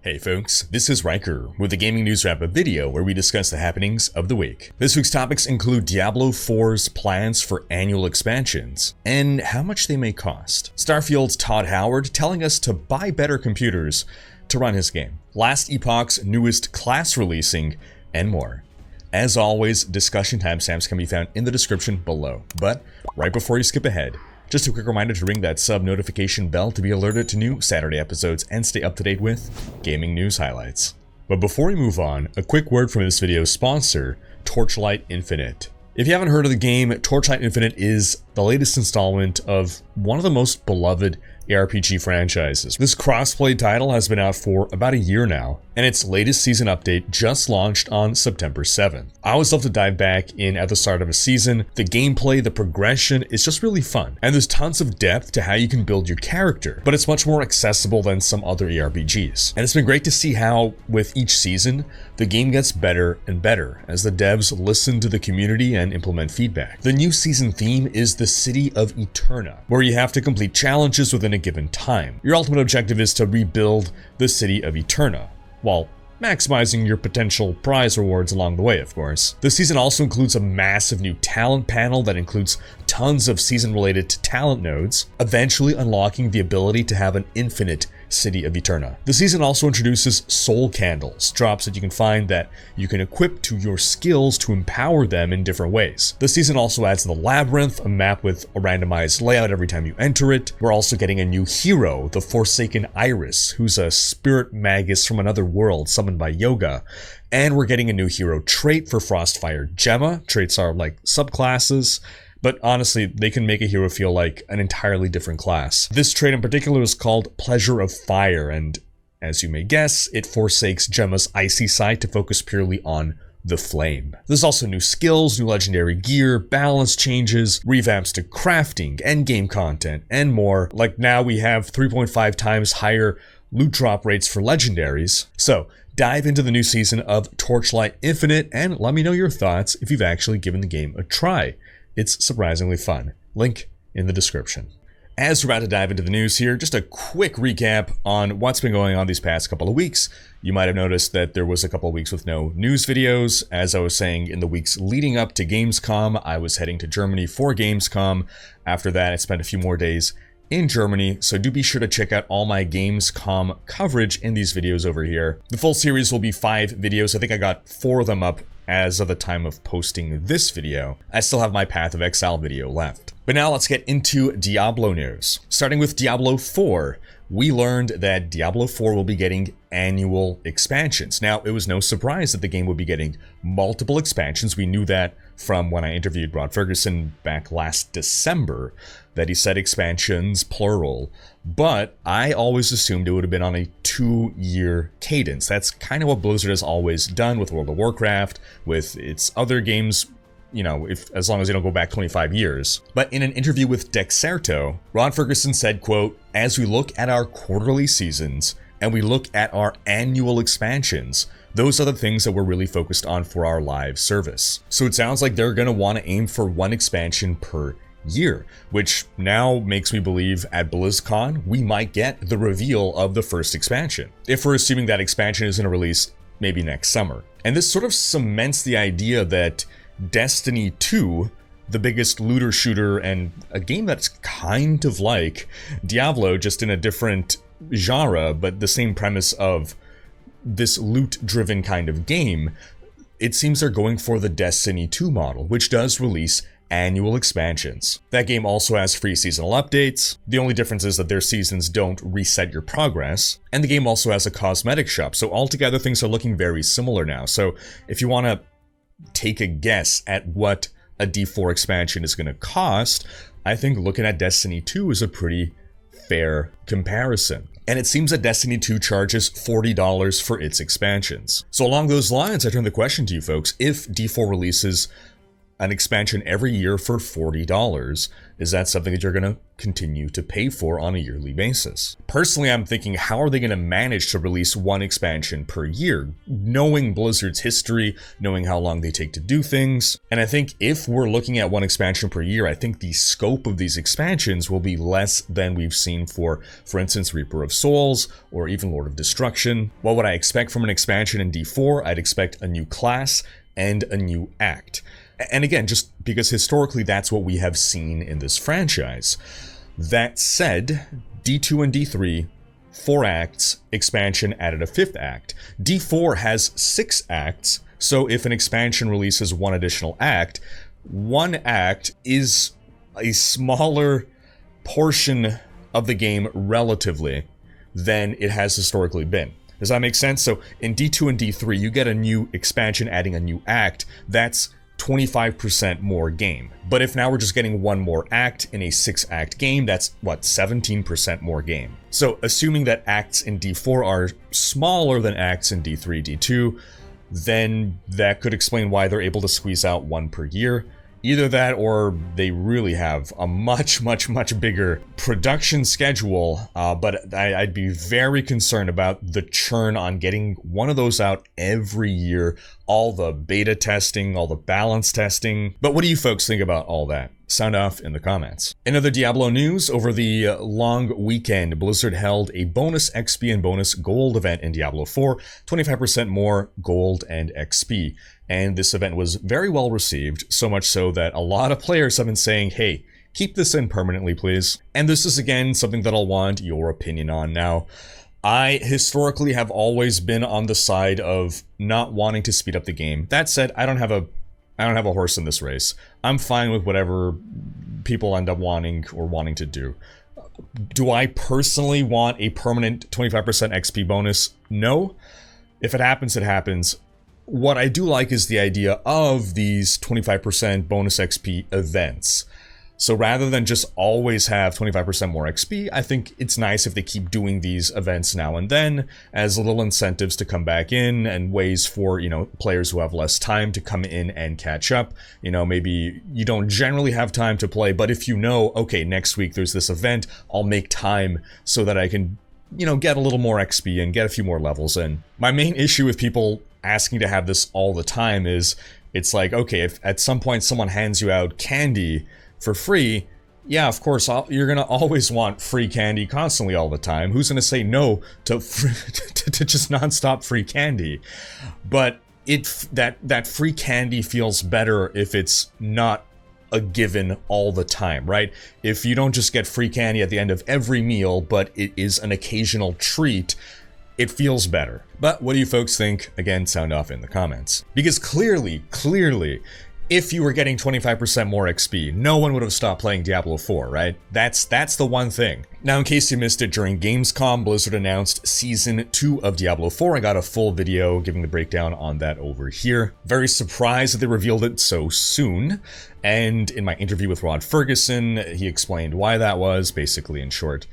Hey folks, this is Rhykker with a gaming news wrap-up video where we discuss the happenings of the week. This week's topics include Diablo 4's plans for annual expansions and how much they may cost. Starfield's Todd Howard telling us to buy better computers to run his game. Last Epoch's newest class releasing and more. As always, discussion timestamps can be found in the description below. But right before you skip ahead, just a quick reminder to ring that sub notification bell to be alerted to new Saturday episodes and stay up to date with gaming news highlights. But before we move on, a quick word from this video's sponsor, Torchlight Infinite. If you haven't heard of the game, Torchlight Infinite is the latest installment of one of the most beloved ARPG franchises. This crossplay title has been out for about a year now, and its latest season update just launched on September 7th. I always love to dive back in at the start of a season. The gameplay, the progression, is just really fun, and there's tons of depth to how you can build your character, but it's much more accessible than some other ARPGs. And it's been great to see how, with each season, the game gets better and better as the devs listen to the community and implement feedback. The new season theme is the City of Eterna, where you have to complete challenges within a given time. Your ultimate objective is to rebuild the City of Eterna, while maximizing your potential prize rewards along the way, of course. The season also includes a massive new talent panel that includes tons of season-related talent nodes, eventually unlocking the ability to have an infinite City of Eterna. The season also introduces soul candles, drops that you can find that you can equip to your skills to empower them in different ways. The season also adds the Labyrinth, a map with a randomized layout every time you enter it. We're also getting a new hero, the Forsaken Iris, who's a spirit magus from another world summoned by Yoga. And we're getting a new hero trait for Frostfire Gemma. Traits are like subclasses, but honestly, they can make a hero feel like an entirely different class. This trait in particular is called Pleasure of Fire, and as you may guess, it forsakes Gemma's icy side to focus purely on the flame. There's also new skills, new legendary gear, balance changes, revamps to crafting, endgame content, and more. Like now we have 3.5 times higher loot drop rates for legendaries. So dive into the new season of Torchlight Infinite and let me know your thoughts if you've actually given the game a try. It's surprisingly fun. Link in the description. As we're about to dive into the news here, just a quick recap on what's been going on these past couple of weeks. You might have noticed that there was a couple of weeks with no news videos. As I was saying, in the weeks leading up to Gamescom, I was heading to Germany for Gamescom. After that, I spent a few more days in Germany, so do be sure to check out all my Gamescom coverage in these videos over here. The full series will be 5 videos. I think I got 4 of them up as of the time of posting this video. I still have my Path of Exile video left. But now let's get into Diablo news. Starting with Diablo 4, we learned that Diablo 4 will be getting annual expansions. Now, it was no surprise that the game would be getting multiple expansions. We knew that from when I interviewed Rod Ferguson back last December, that he said expansions, plural, but I always assumed it would have been on a 2-year cadence. That's kind of what Blizzard has always done with World of Warcraft, with its other games, you know, as long as they don't go back 25 years. But in an interview with Dexerto, Rod Ferguson said, quote, "As we look at our quarterly seasons and we look at our annual expansions, those are the things that we're really focused on for our live service." So it sounds like they're going to want to aim for 1 expansion per year, which now makes me believe at BlizzCon we might get the reveal of the first expansion, if we're assuming that expansion is going to release maybe next summer. And this sort of cements the idea that Destiny 2, the biggest looter shooter and a game that's kind of like Diablo, just in a different genre, but the same premise of this loot-driven kind of game, it seems they're going for the Destiny 2 model, which does release annual expansions. That game also has free seasonal updates. The only difference is that their seasons don't reset your progress, and the game also has a cosmetic shop, so altogether things are looking very similar now. So if you want to take a guess at what a D4 expansion is going to cost, I think looking at Destiny 2 is a pretty fair comparison. And it seems that Destiny 2 charges $40 for its expansions. So along those lines, I turn the question to you folks. If D4 releases an expansion every year for $40. Is that something that you're going to continue to pay for on a yearly basis? Personally, I'm thinking, how are they going to manage to release one expansion per year? Knowing Blizzard's history, knowing how long they take to do things. And I think if we're looking at one expansion per year, I think the scope of these expansions will be less than we've seen for instance, Reaper of Souls or even Lord of Destruction. What would I expect from an expansion in D4? I'd expect a new class and a new act. And again, just because historically that's what we have seen in this franchise. That said, D2 and D3, 4 acts, expansion added a 5th act. D4 has 6 acts, so if an expansion releases 1 additional act, 1 act is a smaller portion of the game relatively than it has historically been. Does that make sense? So in D2 and D3, you get a new expansion adding a new act. That's 25% more game. But if now we're just getting 1 more act in a 6-act game, that's what, 17% more game. So assuming that acts in D4 are smaller than acts in D3, D2, then that could explain why they're able to squeeze out 1 per year. Either that or they really have a much bigger production schedule, but I'd be very concerned about the churn on getting one of those out every year, all the beta testing, all the balance testing. But what do you folks think about all that? Sound off in the comments. In other Diablo news, over the long weekend, Blizzard held a bonus XP and bonus gold event in Diablo 4, 25% more gold and XP. And this event was very well received, so much so that a lot of players have been saying, hey, keep this in permanently, please. And this is, again, something that I'll want your opinion on. Now, I historically have always been on the side of not wanting to speed up the game. That said, I don't have a horse in this race. I'm fine with whatever people end up wanting to do. Do I personally want a permanent 25% XP bonus? No. If it happens, it happens. What I do like is the idea of these 25% bonus XP events. So rather than just always have 25% more XP, I think it's nice if they keep doing these events now and then as little incentives to come back in and ways for, players who have less time to come in and catch up. Maybe you don't generally have time to play, but if okay, next week there's this event, I'll make time so that I can, get a little more XP and get a few more levels in. My main issue with people asking to have this all the time is it's like, okay, if at some point someone hands you out candy for free, yeah, of course, you're going to always want free candy constantly all the time. Who's going to say no to to just nonstop free candy? But that free candy feels better if it's not a given all the time, right? If you don't just get free candy at the end of every meal, but it is an occasional treat, it feels better. But what do you folks think? Again, sound off in the comments. Because clearly, if you were getting 25% more XP, no one would have stopped playing Diablo 4, right? That's the one thing. Now, in case you missed it, during Gamescom, Blizzard announced Season 2 of Diablo 4. I got a full video giving the breakdown on that over here. Very surprised that they revealed it so soon. And in my interview with Rod Ferguson, he explained why that was. Basically, in short,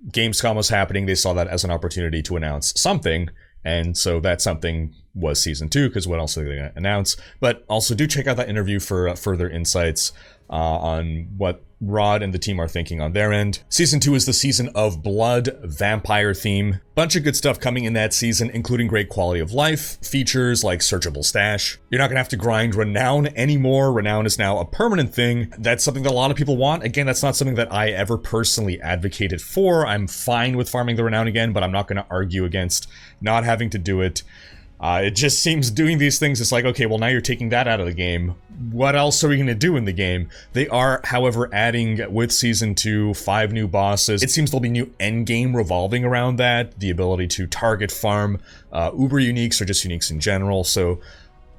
Gamescom was happening. They saw that as an opportunity to announce something. And so that something was Season 2, because what else are they going to announce? But also do check out that interview for further insights on what Rod and the team are thinking on their end. Season 2 is the season of blood, vampire theme. Bunch of good stuff coming in that season, including great quality of life, features like searchable stash. You're not going to have to grind renown anymore. Renown is now a permanent thing. That's something that a lot of people want. Again, that's not something that I ever personally advocated for. I'm fine with farming the renown again, but I'm not going to argue against not having to do it. It just seems doing these things, it's like, okay, well, now you're taking that out of the game. What else are we going to do in the game? They are, however, adding, with Season 2, 5 new bosses. It seems there'll be new endgame revolving around that, the ability to target farm uber uniques or just uniques in general. So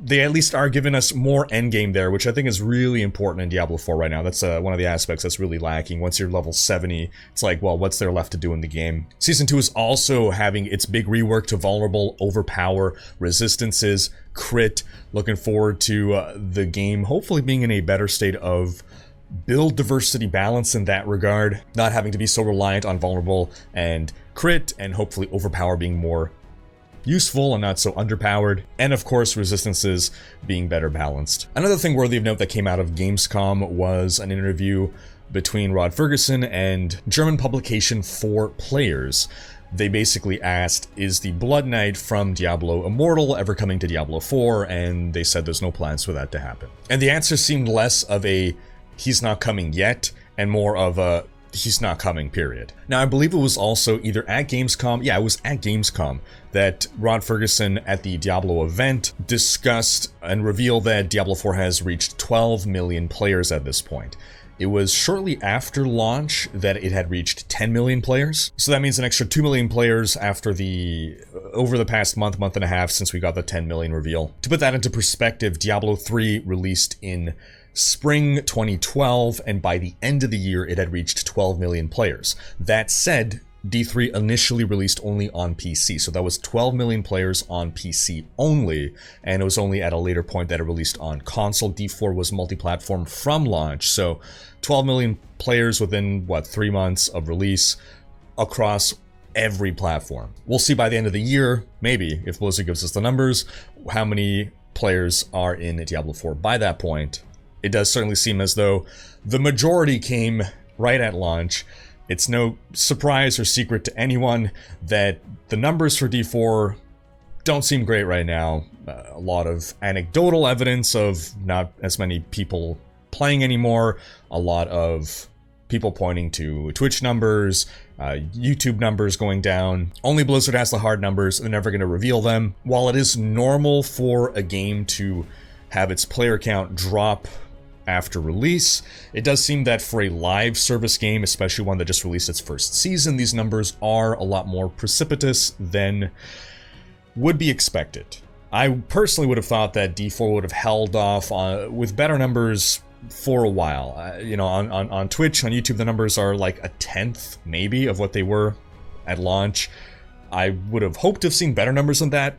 they at least are giving us more endgame there, which I think is really important in Diablo 4 right now. That's one of the aspects that's really lacking. Once you're level 70, it's like, well, what's there left to do in the game? Season 2 is also having its big rework to vulnerable, overpower, resistances, crit. Looking forward to the game hopefully being in a better state of build diversity balance in that regard. Not having to be so reliant on vulnerable and crit, and hopefully overpower being more useful and not so underpowered, and of course resistances being better balanced. Another thing worthy of note that came out of Gamescom was an interview between Rod Ferguson and German publication 4’s. They basically asked, is the Bludd Knight from Diablo Immortal ever coming to Diablo 4? And they said there's no plans for that to happen. And the answer seemed less of a, he's not coming yet, and more of a, he's not coming, period. Now, I believe it was also either at Gamescom, yeah, it was at Gamescom, that Rod Ferguson at the Diablo event discussed and revealed that Diablo 4 has reached 12 million players at this point. It was shortly after launch that it had reached 10 million players. So that means an extra 2 million players after over the past month and a half since we got the 10 million reveal. To put that into perspective, Diablo 3 released in spring 2012, and by the end of the year, it had reached 12 million players. That said, D3 initially released only on PC, so that was 12 million players on PC only, and it was only at a later point that it released on console. D4 was multi-platform from launch, so 12 million players within, 3 months of release across every platform. We'll see by the end of the year, maybe, if Blizzard gives us the numbers, how many players are in Diablo 4 by that point. It does certainly seem as though the majority came right at launch. It's no surprise or secret to anyone that the numbers for D4 don't seem great right now. A lot of anecdotal evidence of not as many people playing anymore. A lot of people pointing to Twitch numbers, YouTube numbers going down. Only Blizzard has the hard numbers. They're never going to reveal them. While it is normal for a game to have its player count drop after release, it does seem that for a live service game, especially one that just released its first season, these numbers are a lot more precipitous than would be expected. I personally would have thought that D4 would have held off with better numbers for a while. On Twitch, on YouTube, the numbers are like a tenth, maybe, of what they were at launch. I would have hoped to have seen better numbers than that,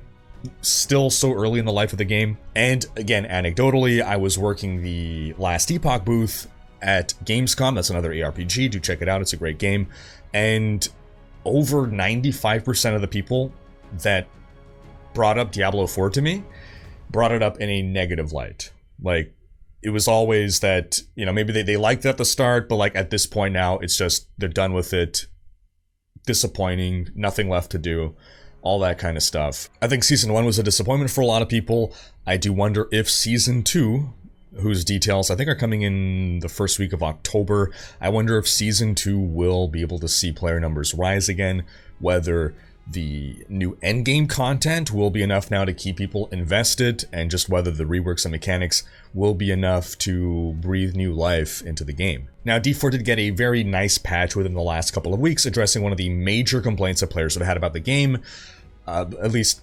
still so early in the life of the game. And again, anecdotally, I was working the Last Epoch booth at Gamescom. That's another ARPG. Do check it out. It's a great game. And over 95% of the people that brought up Diablo 4 to me brought it up in a negative light. Like, it was always that, maybe they liked it at the start, but like at this point now, it's just, they're done with it. Disappointing. Nothing left to do. All that kind of stuff. I think Season 1 was a disappointment for a lot of people. I do wonder if Season 2, whose details I think are coming in the first week of October, I wonder if Season 2 will be able to see player numbers rise again, whether the new endgame content will be enough now to keep people invested, and just whether the reworks and mechanics will be enough to breathe new life into the game. Now, D4 did get a very nice patch within the last couple of weeks, addressing one of the major complaints that players have had about the game, at least,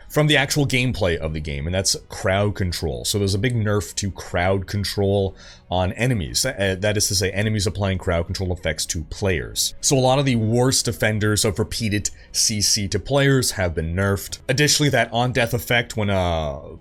from the actual gameplay of the game, and that's crowd control. So there's a big nerf to crowd control on enemies. That is to say, enemies applying crowd control effects to players. So a lot of the worst offenders of repeated CC to players have been nerfed. Additionally, that on-death effect when a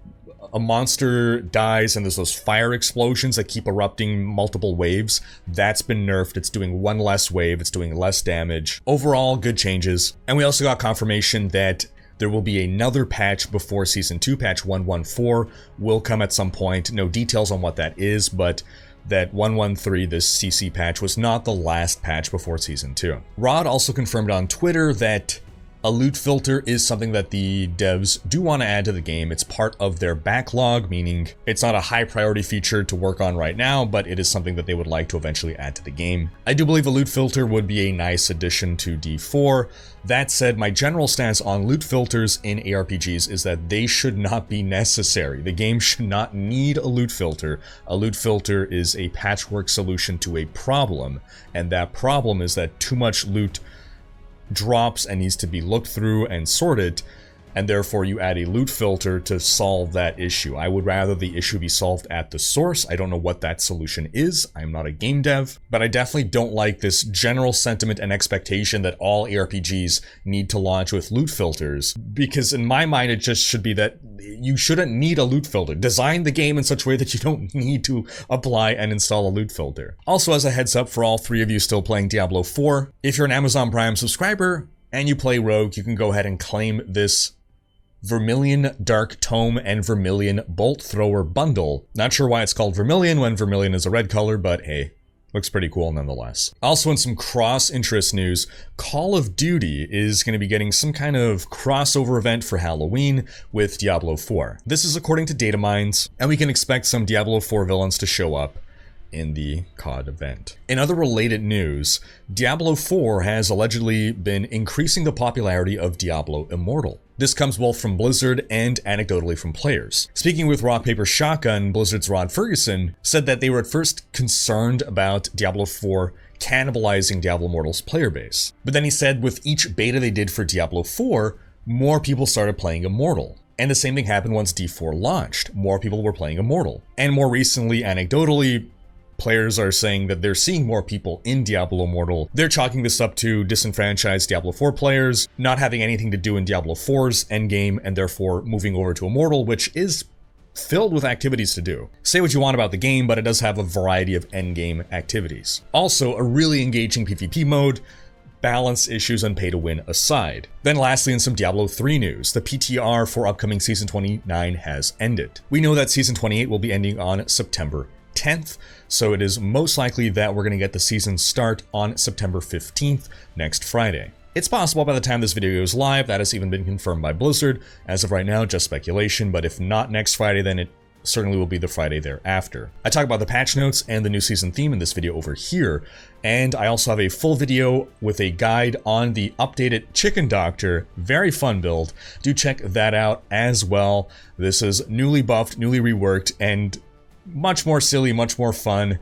monster dies and there's those fire explosions that keep erupting multiple waves, that's been nerfed. It's doing one less wave, it's doing less damage. Overall, good changes. And we also got confirmation that there will be another patch before Season 2, patch 1.14, will come at some point. No details on what that is, but that 1.13, this CC patch, was not the last patch before Season 2. Rod also confirmed on Twitter that a loot filter is something that the devs do want to add to the game. It's part of their backlog, meaning it's not a high priority feature to work on right now, but it is something that they would like to eventually add to the game. I do believe a loot filter would be a nice addition to D4. That said, my general stance on loot filters in ARPGs is that they should not be necessary. The game should not need a loot filter. A loot filter is a patchwork solution to a problem, and that problem is that too much loot drops and needs to be looked through and sorted, and therefore you add a loot filter to solve that issue. I would rather the issue be solved at the source. I don't know what that solution is. I'm not a game dev, but I definitely don't like this general sentiment and expectation that all ARPGs need to launch with loot filters, because in my mind it just should be that you shouldn't need a loot filter. Design the game in such a way that you don't need to apply and install a loot filter. Also, as a heads up for all three of you still playing Diablo 4, if you're an Amazon Prime subscriber and you play Rogue, you can go ahead and claim this Vermilion Dark Tome and Vermilion Bolt Thrower bundle. Not sure why it's called Vermilion when Vermilion is a red color, but hey, looks pretty cool nonetheless. Also in some cross-interest news, Call of Duty is going to be getting some kind of crossover event for Halloween with Diablo 4. This is according to datamines, and we can expect some Diablo 4 villains to show up in the COD event. In other related news, Diablo 4 has allegedly been increasing the popularity of Diablo Immortal. This comes both from Blizzard and anecdotally from players. Speaking with Rock Paper Shotgun, Blizzard's Rod Ferguson said that they were at first concerned about Diablo 4 cannibalizing Diablo Immortal's player base. But then he said with each beta they did for Diablo 4, more people started playing Immortal. And the same thing happened once D4 launched. More people were playing Immortal. And more recently, anecdotally, players are saying that they're seeing more people in Diablo Immortal. They're chalking this up to disenfranchised Diablo 4 players, not having anything to do in Diablo 4's endgame, and therefore moving over to Immortal, which is filled with activities to do. Say what you want about the game, but it does have a variety of endgame activities. Also, a really engaging PvP mode, balance issues and pay to win aside. Then lastly, in some Diablo 3 news, the PTR for upcoming Season 29 has ended. We know that Season 28 will be ending on September 10th, so it is most likely that we're going to get the season start on September 15th, next Friday. It's possible by the time this video goes live, that has even been confirmed by Blizzard. As of right now, just speculation, but if not next Friday, then it certainly will be the Friday thereafter. I talk about the patch notes and the new season theme in this video over here, and I also have a full video with a guide on the updated Chicken Doctor. Very fun build. Do check that out as well. This is newly buffed, newly reworked, and much more silly, much more fun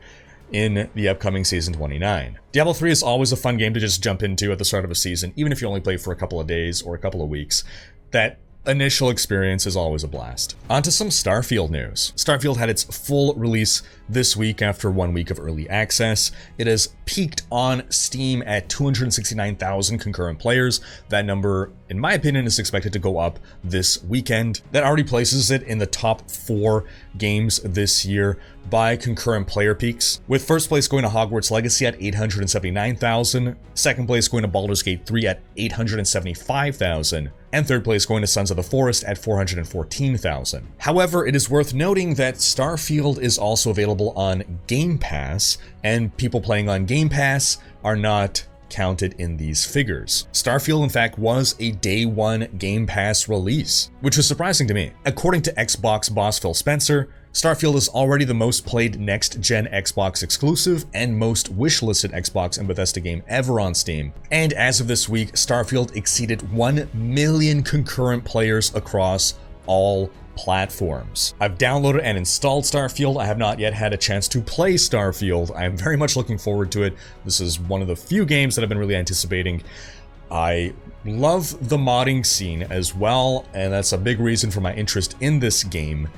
in the upcoming Season 29. Diablo 3 is always a fun game to just jump into at the start of a season, even if you only play for a couple of days or a couple of weeks. That initial experience is always a blast. On to some Starfield news. Starfield had its full release this week after 1 week of early access. It has peaked on Steam at 269,000 concurrent players. That number, in my opinion, is expected to go up this weekend. That already places it in the top 4 games this year by concurrent player peaks, with first place going to Hogwarts Legacy at 879,000, second place going to Baldur's Gate 3 at 875,000, and third place going to Sons of the Forest at 414,000. However, it is worth noting that Starfield is also available on Game Pass, and people playing on Game Pass are not counted in these figures. Starfield, in fact, was a day one Game Pass release, which was surprising to me. According to Xbox boss Phil Spencer, Starfield is already the most played next-gen Xbox exclusive and most wishlisted Xbox and Bethesda game ever on Steam. And as of this week, Starfield exceeded 1 million concurrent players across all platforms. I've downloaded and installed Starfield. I have not yet had a chance to play Starfield. I am very much looking forward to it. This is one of the few games that I've been really anticipating. I love the modding scene as well, and that's a big reason for my interest in this game.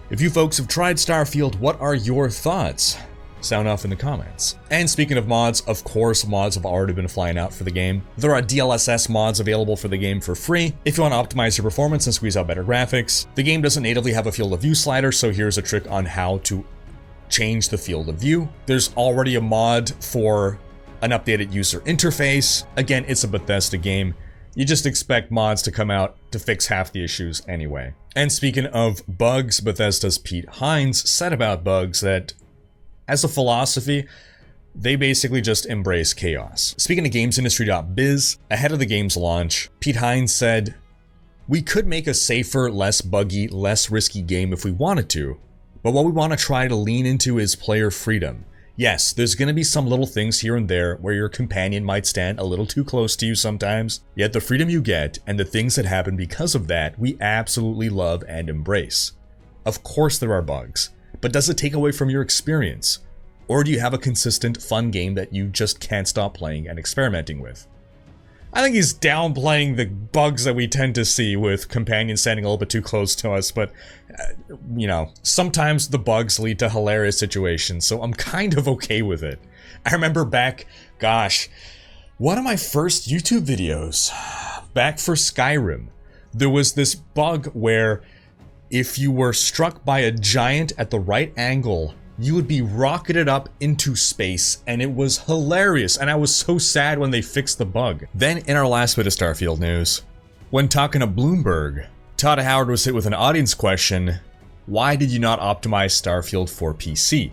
If you folks have tried Starfield, what are your thoughts? Sound off in the comments. And speaking of mods, of course, mods have already been flying out for the game. There are DLSS mods available for the game for free if you want to optimize your performance and squeeze out better graphics. The game doesn't natively have a field of view slider, so here's a trick on how to change the field of view. There's already a mod for an updated user interface. Again, it's a Bethesda game. You just expect mods to come out to fix half the issues anyway. And speaking of bugs, Bethesda's Pete Hines said about bugs that, as a philosophy, they basically just embrace chaos. Speaking to GamesIndustry.biz, ahead of the game's launch, Pete Hines said, "We could make a safer, less buggy, less risky game if we wanted to, but what we want to try to lean into is player freedom. Yes, there's going to be some little things here and there where your companion might stand a little too close to you sometimes, yet the freedom you get and the things that happen because of that, we absolutely love and embrace. Of course there are bugs, but does it take away from your experience? Or do you have a consistent, fun game that you just can't stop playing and experimenting with?" I think he's downplaying the bugs that we tend to see with companions standing a little bit too close to us, but, you know, sometimes the bugs lead to hilarious situations, so I'm kind of okay with it. I remember back, gosh, one of my first YouTube videos, back for Skyrim, there was this bug where if you were struck by a giant at the right angle, you would be rocketed up into space, and it was hilarious, and I was so sad when they fixed the bug. Then, in our last bit of Starfield news, when talking to Bloomberg, Todd Howard was hit with an audience question: why did you not optimize Starfield for PC?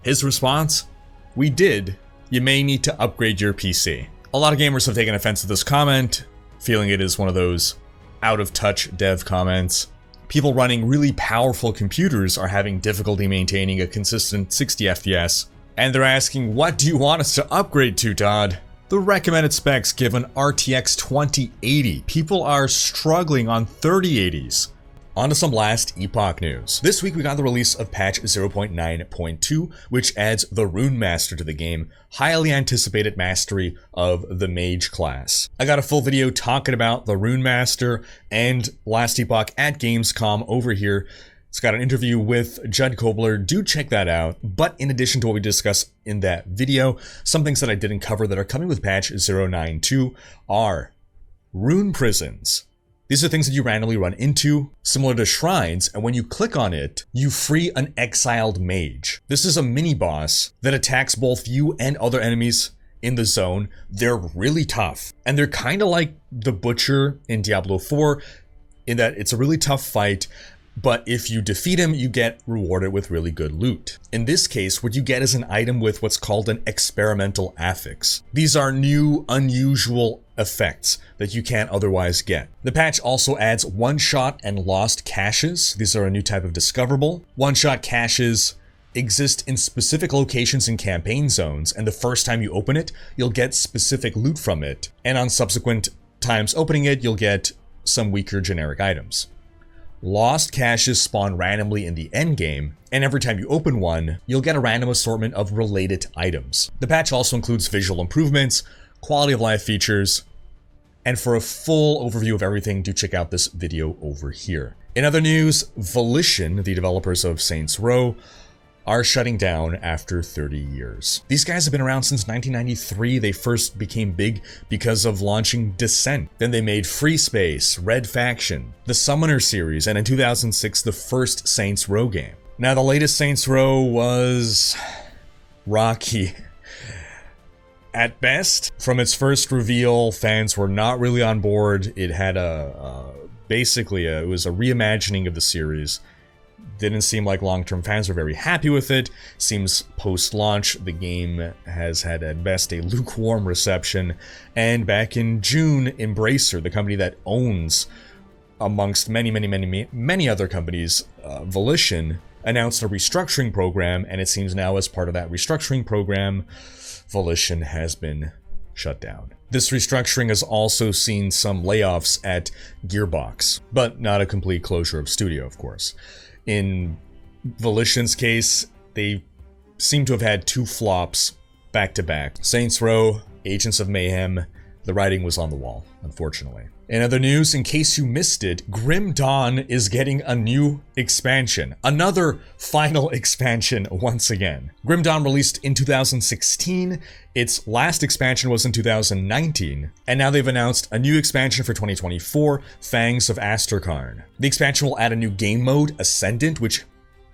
His response: we did. You may need to upgrade your PC. A lot of gamers have taken offense to this comment, feeling it is one of those out-of-touch dev comments. People running really powerful computers are having difficulty maintaining a consistent 60 FPS, and they're asking, what do you want us to upgrade to, Todd? The recommended specs give an RTX 2080. People are struggling on 3080s. On to some Last Epoch news. This week we got the release of patch 0.9.2, which adds the Runemaster to the game, highly anticipated mastery of the mage class. I got a full video talking about the Runemaster and Last Epoch at Gamescom over here. It's got an interview with Judd Kobler. Do check that out. But in addition to what we discussed in that video, some things that I didn't cover that are coming with patch 0.9.2 are rune prisons. These are things that you randomly run into, similar to shrines, and when you click on it, you free an exiled mage. This is a mini-boss that attacks both you and other enemies in the zone. They're really tough, and they're kind of like the Butcher in Diablo 4, in that it's a really tough fight, but if you defeat him, you get rewarded with really good loot. In this case, what you get is an item with what's called an experimental affix. These are new, unusual effects that you can't otherwise get. The patch also adds one-shot and lost caches. These are a new type of discoverable. One-shot caches exist in specific locations in campaign zones, and the first time you open it, you'll get specific loot from it. And on subsequent times opening it, you'll get some weaker generic items. Lost caches spawn randomly in the endgame, and every time you open one, you'll get a random assortment of related items. The patch also includes visual improvements, quality of life features, and for a full overview of everything, do check out this video over here. In other news, Volition, the developers of Saints Row, are shutting down after 30 years. These guys have been around since 1993. They first became big because of launching Descent. Then they made Free Space, Red Faction, the Summoner series, and in 2006, the first Saints Row game. Now, the latest Saints Row was rocky at best. From its first reveal, fans were not really on board. It had it was a reimagining of the series. Didn't seem like long-term fans were very happy with it. Seems post-launch, the game has had at best a lukewarm reception. And back in June, Embracer, the company that owns, amongst many other companies, Volition, announced a restructuring program, and it seems now as part of that restructuring program, Volition has been shut down. This restructuring has also seen some layoffs at Gearbox, but not a complete closure of studio, of course. In Volition's case, they seem to have had two flops back-to-back. Saints Row, Agents of Mayhem, the writing was on the wall, unfortunately. In other news, in case you missed it, Grim Dawn is getting a new expansion. Another final expansion once again. Grim Dawn released in 2016, its last expansion was in 2019, and now they've announced a new expansion for 2024, Fangs of Asterkarn. The expansion will add a new game mode, Ascendant, which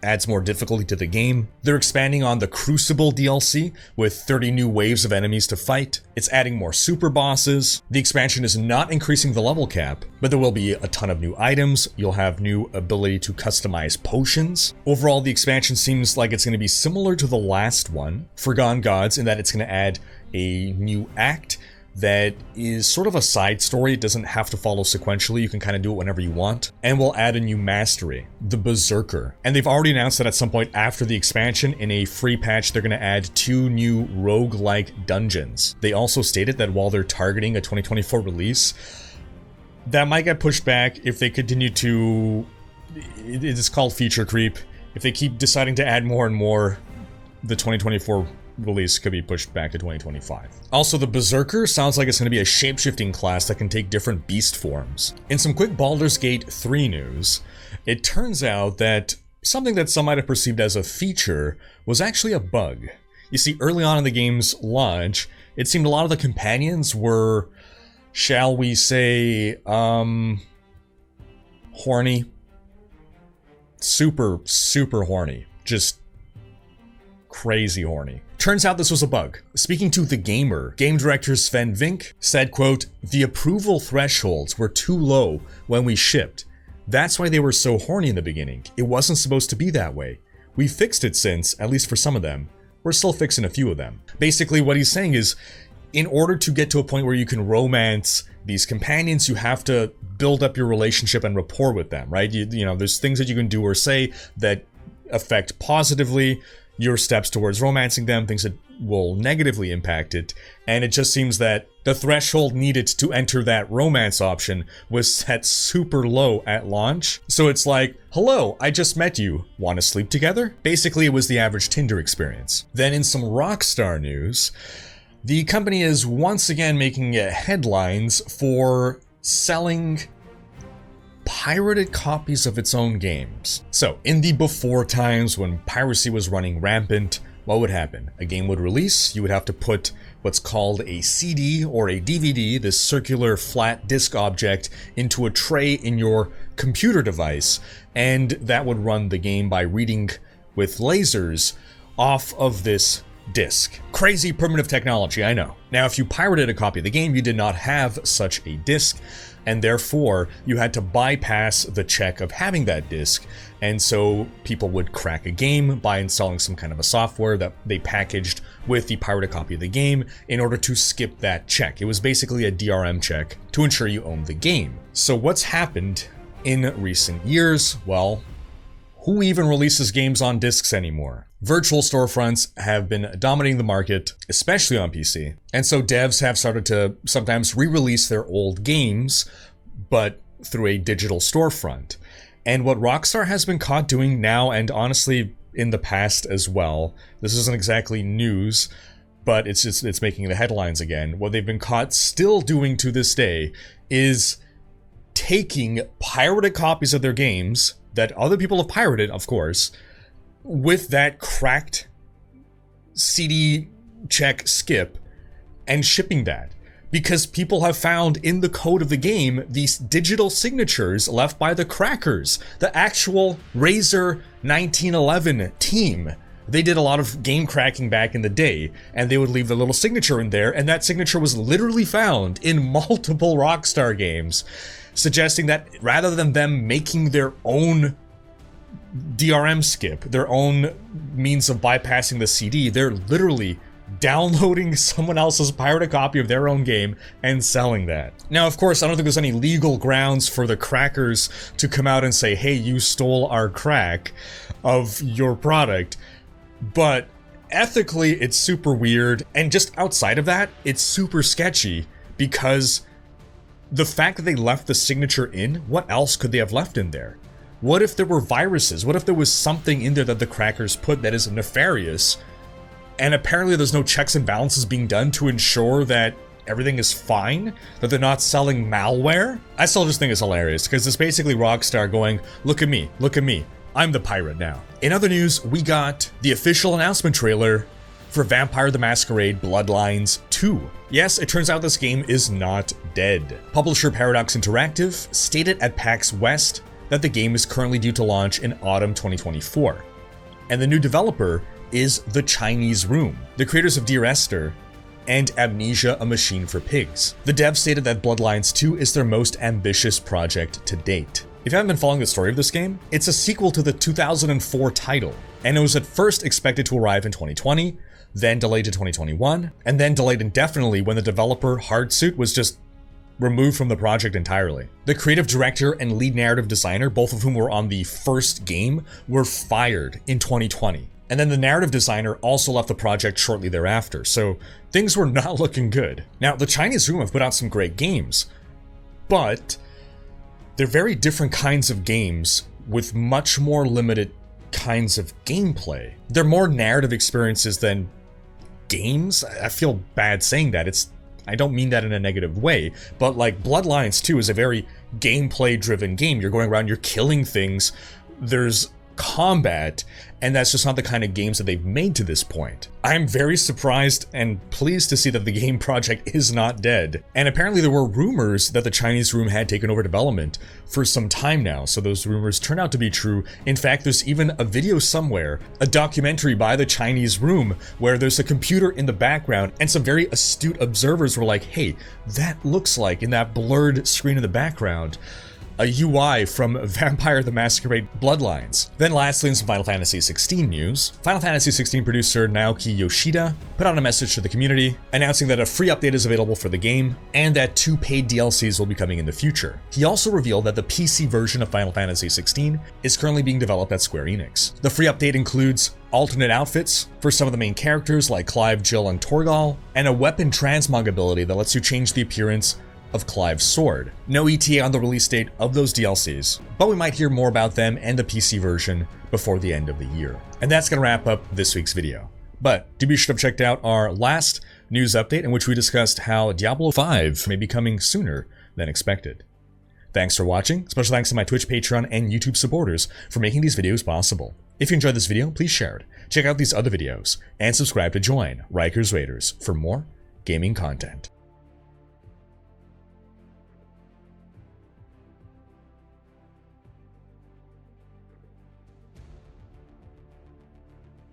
adds more difficulty to the game. They're expanding on the Crucible DLC with 30 new waves of enemies to fight. It's adding more super bosses. The expansion is not increasing the level cap, but there will be a ton of new items. You'll have new ability to customize potions. Overall, the expansion seems like it's going to be similar to the last one, Forgotten Gods, in that it's going to add a new act that is sort of a side story. It doesn't have to follow sequentially. You can kind of do it whenever you want. And we'll add a new mastery, the Berserker. And they've already announced that at some point after the expansion, in a free patch, they're going to add 2 new roguelike dungeons. They also stated that while they're targeting a 2024 release, that might get pushed back if they continue to... It is called feature creep. If they keep deciding to add more and more, the 2024 release could be pushed back to 2025. Also, the Berserker sounds like it's going to be a shape-shifting class that can take different beast forms. In some quick Baldur's Gate 3 news, it turns out that something that some might have perceived as a feature was actually a bug. You see, early on in the game's launch, it seemed a lot of the companions were, shall we say, horny. Super horny. Just crazy horny. Turns out this was a bug. Speaking to The Gamer, game director Sven Vink said, quote, "The approval thresholds were too low when we shipped. That's why they were so horny in the beginning. It wasn't supposed to be that way. We fixed it since, at least for some of them. We're still fixing a few of them. Basically, what he's saying is, in order to get to a point where you can romance these companions, you have to build up your relationship and rapport with them, right? You know, there's things that you can do or say that affect positively your steps towards romancing them, things that will negatively impact it, and it just seems that the threshold needed to enter that romance option was set super low at launch. So it's like, hello, I just met you, want to sleep together? Basically, it was the average Tinder experience. Then in some Rockstar news, the company is once again making headlines for selling pirated copies of its own games. So, in the before times when piracy was running rampant, what would happen? A game would release, you would have to put what's called a CD or a DVD, this circular flat disk object, into a tray in your computer device, and that would run the game by reading with lasers off of this disk. Crazy primitive technology, I know. Now, if you pirated a copy of the game, you did not have such a disk, and therefore you had to bypass the check of having that disk, and so people would crack a game by installing some kind of a software that they packaged with the pirated copy of the game in order to skip that check. It was basically a DRM check to ensure you owned the game. So what's happened in recent years? Well, who even releases games on discs anymore? Virtual storefronts have been dominating the market, especially on PC, and so devs have started to sometimes re-release their old games, but through a digital storefront. And what Rockstar has been caught doing now, and honestly in the past as well, this isn't exactly news, but it's making the headlines again. What they've been caught still doing to this day is taking pirated copies of their games that other people have pirated, of course, with that cracked CD check skip and shipping that. Because people have found in the code of the game these digital signatures left by the crackers, the actual Razer 1911 team. They did a lot of game cracking back in the day, and they would leave the little signature in there, and that signature was literally found in multiple Rockstar games, suggesting that rather than them making their own DRM skip, their own means of bypassing the CD, they're literally downloading someone else's pirated copy of their own game and selling that. Now, of course, I don't think there's any legal grounds for the crackers to come out and say, hey, you stole our crack of your product, but ethically, it's super weird, and just outside of that, it's super sketchy, because the fact that they left the signature in, what else could they have left in there? What if there were viruses? What if there was something in there that the crackers put that is nefarious, and apparently there's no checks and balances being done to ensure that everything is fine, that they're not selling malware? I still just think it's hilarious, because it's basically Rockstar going, look at me, I'm the pirate now. In other news, we got the official announcement trailer for Vampire the Masquerade Bloodlines 2. Yes, it turns out this game is not dead. Publisher Paradox Interactive stated at PAX West that the game is currently due to launch in autumn 2024. And the new developer is The Chinese Room, the creators of Dear Esther and Amnesia: A Machine for Pigs. The devs stated that Bloodlines 2 is their most ambitious project to date. If you haven't been following the story of this game, it's a sequel to the 2004 title, and it was at first expected to arrive in 2020, then delayed to 2021, and then delayed indefinitely when the developer, Hardsuit, was just removed from the project entirely. The creative director and lead narrative designer, both of whom were on the first game, were fired in 2020. And then the narrative designer also left the project shortly thereafter, so things were not looking good. Now, the Chinese Room have put out some great games, but they're very different kinds of games with much more limited kinds of gameplay. They're more narrative experiences than games. I feel bad saying that. I don't mean that in a negative way, but like Bloodlines 2 is a very gameplay-driven game. You're going around, you're killing things, there's combat, and that's just not the kind of games that they've made to this point. I'm very surprised and pleased to see that the game project is not dead. And apparently there were rumors that the Chinese Room had taken over development for some time now, so those rumors turned out to be true. In fact, there's even a video somewhere, a documentary by the Chinese Room, where there's a computer in the background, and some very astute observers were like, hey, that looks like, in that blurred screen in the background, a UI from Vampire the Masquerade Bloodlines. Then lastly, in some Final Fantasy XVI news, Final Fantasy XVI producer Naoki Yoshida put out a message to the community announcing that a free update is available for the game and that 2 paid DLCs will be coming in the future. He also revealed that the PC version of Final Fantasy XVI is currently being developed at Square Enix. The free update includes alternate outfits for some of the main characters like Clive, Jill, and Torgal, and a weapon transmog ability that lets you change the appearance of Clive's sword. No ETA on the release date of those DLCs, but we might hear more about them and the PC version before the end of the year. And that's gonna wrap up this week's video. But do be sure to check out our last news update in which we discussed how Diablo 5 may be coming sooner than expected. Thanks for watching. Special thanks to my Twitch, Patreon, and YouTube supporters for making these videos possible. If you enjoyed this video, please share it, check out these other videos, and subscribe to join Rhykker's Raiders for more gaming content.